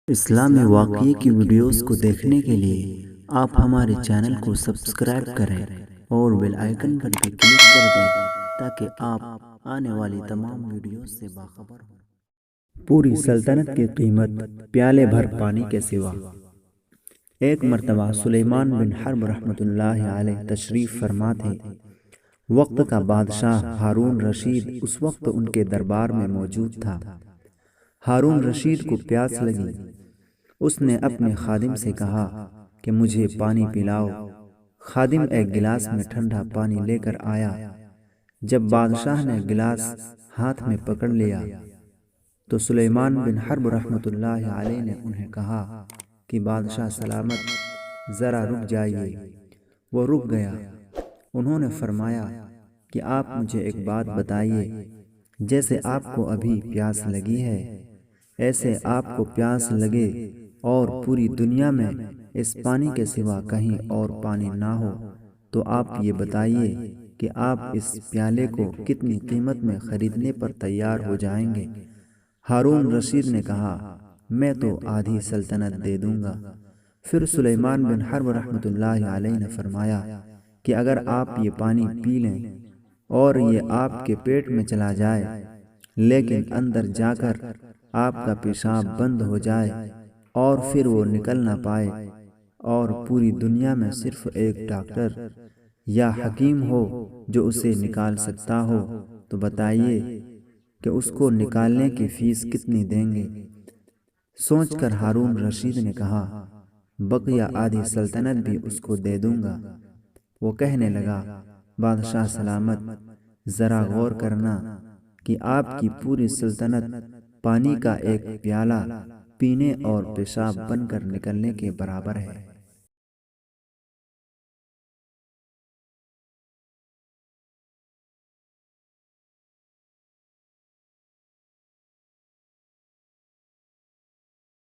اسلامی واقعے کی ویڈیوز کو دیکھنے کے لیے آپ ہمارے چینل کو سبسکرائب کریں اور بیل آئیکن پر بھی کلک کر دیں تاکہ آپ آنے والی تمام ویڈیوز سے باخبر ہوں۔ پوری سلطنت کی قیمت پیالے بھر پانی کے سوا۔ ایک مرتبہ سلیمان بن حرب رحمۃ اللہ علیہ تشریف فرما تھے۔ وقت کا بادشاہ ہارون رشید اس وقت ان کے دربار میں موجود تھا۔ ہارون رشید کو پیاس لگی۔ اس نے اپنے خادم سے کہا کہ مجھے پانی پلاؤ۔ خادم ایک گلاس میں ٹھنڈا پانی لے کر آیا۔ جب بادشاہ نے گلاس ہاتھ میں پکڑ لیا تو سلیمان بن حرب رحمۃ اللہ علیہ نے انہیں کہا کہ بادشاہ سلامت، ذرا رک جائیے۔ وہ رک گیا۔ انہوں نے فرمایا کہ آپ مجھے ایک بات بتائیے، جیسے آپ کو ابھی پیاس لگی ہے ایسے آپ کو پیاس لگے اور پوری دنیا میں اس پانی کے سوا کہیں اور پانی نہ ہو تو آپ یہ بتائیے کہ آپ اس پیالے کو کتنی قیمت میں خریدنے پر تیار ہو جائیں گے؟ ہارون رشید نے کہا، میں تو آدھی سلطنت دے دوں گا۔ پھر سلیمان بن حرب رحمۃ اللہ علیہ نے فرمایا کہ اگر آپ یہ پانی پی لیں اور یہ آپ کے پیٹ میں چلا جائے لیکن اندر جا کر آپ کا پیشاب بند ہو جائے اور پھر وہ نکل نہ پائے اور پوری دنیا میں صرف ایک ڈاکٹر یا حکیم ہو جو اسے نکال سکتا ہو تو بتائیے کہ اس کو نکالنے کی فیس کتنی دیں گے؟ سوچ کر ہارون رشید نے کہا، بقیہ آدھی سلطنت بھی اس کو دے دوں گا۔ وہ کہنے لگا، بادشاہ سلامت، ذرا غور کرنا کہ آپ کی پوری سلطنت پانی کا ایک پیالہ پینے اور پیشاب بن کر نکلنے کے برابر ہے۔